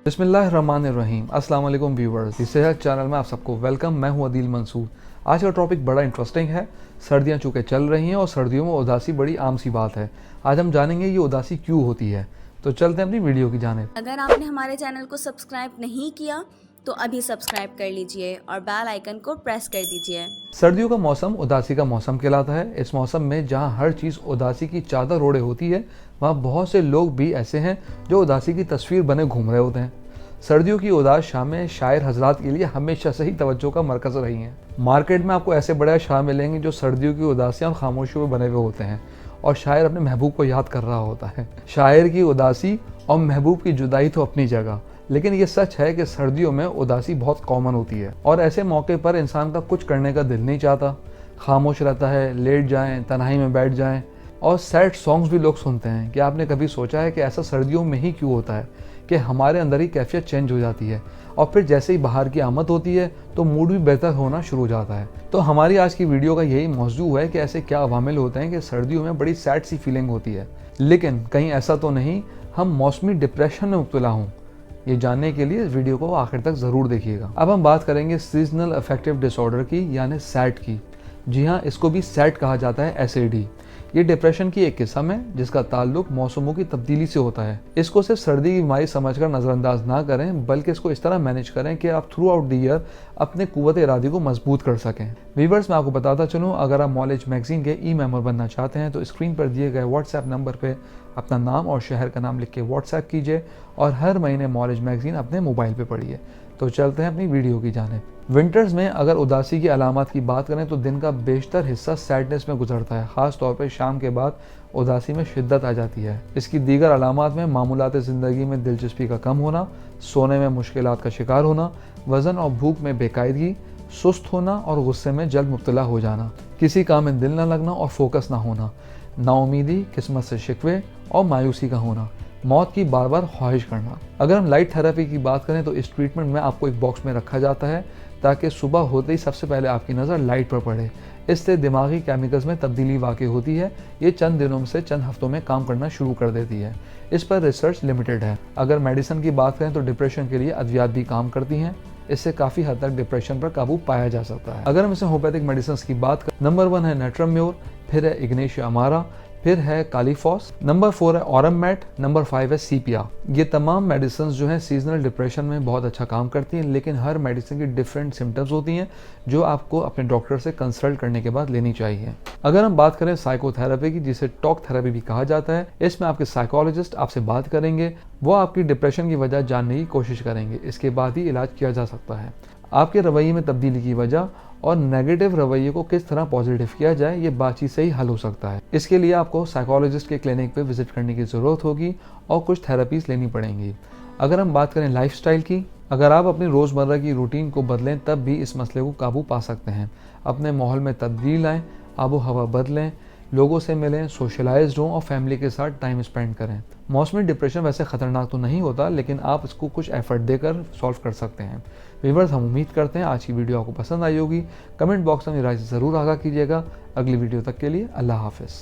बिस्मिल्लाहिर्रहमानिर्रहीम। अस्सलाम वालेकुम व्यूवर्स, इस सेहत चैनल में आप सबको वेलकम। मैं हूं अदील मंसूर। आज का टॉपिक बड़ा इंटरेस्टिंग है। सर्दियां चूँकि चल रही हैं और सर्दियों में उदासी बड़ी आम सी बात है। आज हम जानेंगे ये उदासी क्यों होती है। तो चलते हैं अपनी वीडियो की जानिब। अगर आपने हमारे चैनल को सब्सक्राइब नहीं किया तो अभी सब्सक्राइब कर लीजिए और बेल आइकन को प्रेस कर दीजिए। सर्दियों का मौसम उदासी का मौसम कहलाता है। इस मौसम में जहां हर चीज़ उदासी की चादर ओढ़े होती है, वहाँ बहुत से लोग भी ऐसे हैं जो उदासी की तस्वीर बने घूम रहे होते हैं। सर्दियों की उदास शामें शायर हजरात के लिए हमेशा से ही तवज्जो का मरकज़ रही हैं। मार्केट में आपको ऐसे बड़े शायर मिलेंगे जो सर्दियों की उदासियाँ और खामोशियों में बने हुए होते हैं और शायर अपने महबूब को याद कर रहा होता है। शायर की उदासी और महबूब की जुदाई तो अपनी जगह, लेकिन ये सच है कि सर्दियों में उदासी बहुत कॉमन होती है और ऐसे मौके पर इंसान का कुछ करने का दिल नहीं चाहता, खामोश रहता है, लेट जाएं, तन्हाई में बैठ जाएं और सैड सॉन्ग्स भी लोग सुनते हैं। क्या आपने कभी सोचा है कि ऐसा सर्दियों में ही क्यों होता है कि हमारे अंदर ही कैफियत चेंज हो जाती है और फिर जैसे ही बाहर की आमद होती है तो मूड भी बेहतर होना शुरू हो जाता है। तो हमारी आज की वीडियो का यही मौजू है कि ऐसे क्या अवामिल होते हैं कि सर्दियों में बड़ी सैड सी फीलिंग होती है, लेकिन कहीं ऐसा तो नहीं हम मौसमी डिप्रेशन में मुब्तला हों। ये जानने के लिए इस वीडियो को आखिर तक ज़रूर देखिएगा। अब हम बात करेंगे सीजनल अफेक्टिव डिसऑर्डर की, यानी सैड की। जी हाँ, इसको भी सैड कहा जाता है, SAD। ये डिप्रेशन की एक किस्म है जिसका ताल्लुक मौसमों की तब्दीली से होता है। इसको सिर्फ सर्दी की बीमारी समझकर नज़रअंदाज ना करें, बल्कि इसको इस तरह मैनेज करें कि आप थ्रू आउट द ईयर अपने कुव्वत इरादे को मजबूत कर सकें। व्यूअर्स, मैं आपको बताता चलूँ, अगर आप नॉलेज मैगजीन के मेंबर बनना चाहते हैं तो स्क्रीन पर दिए गए व्हाट्सएप नंबर पर अपना नाम और शहर का नाम लिख के व्हाट्सएप कीजिए और हर महीने नॉलेज मैगजीन अपने मोबाइल पे पढ़िए। तो चलते हैं अपनी वीडियो की जानिब। विंटर्स में अगर उदासी की अलामत की बात करें तो दिन का बेशतर हिस्सा सैडनेस में गुजरता है। ख़ास तौर पर शाम के बाद उदासी में शिद्दत आ जाती है। इसकी दीगर अलामत में मामूलात ज़िंदगी में दिलचस्पी का कम होना, सोने में मुश्किलात का शिकार होना, वज़न और भूख में बेकायदगी, सुस्त होना और गुस्से में जल्द मुब्तला हो जाना, किसी काम में दिल न लगना और फोकस ना होना, नाउमीदी, किस्मत से शिकवे और मायूसी का होना, मौत की बार बार ख्वाहिश करना। अगर हम लाइट थेरेपी की बात करें तो इस ट्रीटमेंट में आपको एक बॉक्स में रखा जाता है ताकि सुबह होते ही सबसे पहले आपकी नज़र लाइट पर पड़े। इससे दिमागी केमिकल्स में तब्दीली वाक़ई होती है। ये चंद दिनों से चंद हफ्तों में काम करना शुरू कर देती है। इस पर रिसर्च लिमिटेड है। अगर मेडिसिन की बात करें तो डिप्रेशन के लिए अद्वियात भी काम करती हैं। इससे काफ़ी हद तक डिप्रेशन पर काबू पाया जा सकता है। अगर हम इसे होम्योपैथिक मेडिसिन की बात करें, नंबर 1 है नेट्रम्योर, फिर है इग्नेशिया अमारा, फिर है कालीफॉस, नंबर 4 है ऑरममेट, नंबर 5 है सीपिया। ये तमाम मेडिसिन जो हैं सीजनल डिप्रेशन में बहुत अच्छा काम करती हैं, लेकिन हर मेडिसिन की डिफरेंट सिम्टम्स होती हैं जो आपको अपने डॉक्टर से कंसल्ट करने के बाद लेनी चाहिए। अगर हम बात करें साइकोथेरेपी की, जिसे टॉक थेरेपी भी कहा जाता है, इसमें आपके साइकोलॉजिस्ट आपसे बात करेंगे। वो आपकी डिप्रेशन की वजह जानने की कोशिश करेंगे। इसके बाद ही इलाज किया जा सकता है। आपके रवैये में तब्दीली की वजह और नेगेटिव रवैये को किस तरह पॉजिटिव किया जाए, ये बातचीत से ही हल हो सकता है। इसके लिए आपको साइकोलॉजिस्ट के क्लिनिक पे विजिट करने की ज़रूरत होगी और कुछ थेरेपीज़ लेनी पड़ेंगी। अगर हम बात करें लाइफस्टाइल की, अगर आप अपनी रोज़मर्रा की रूटीन को बदलें तब भी इस मसले को काबू पा सकते हैं। अपने माहौल में तब्दीली लाएँ, आबो हवा बदलें, लोगों से मिलें, सोशलाइज्ड हों और फैमिली के साथ टाइम स्पेंड करें। मौसमी डिप्रेशन वैसे ख़तरनाक तो नहीं होता, लेकिन आप इसको कुछ एफर्ट देकर सॉल्व कर सकते हैं। व्यूअर्स, हम उम्मीद करते हैं आज की वीडियो आपको पसंद आई होगी। कमेंट बॉक्स में राय ज़रूर आगाह कीजिएगा। अगली वीडियो तक के लिए अल्लाह हाफ़िज़।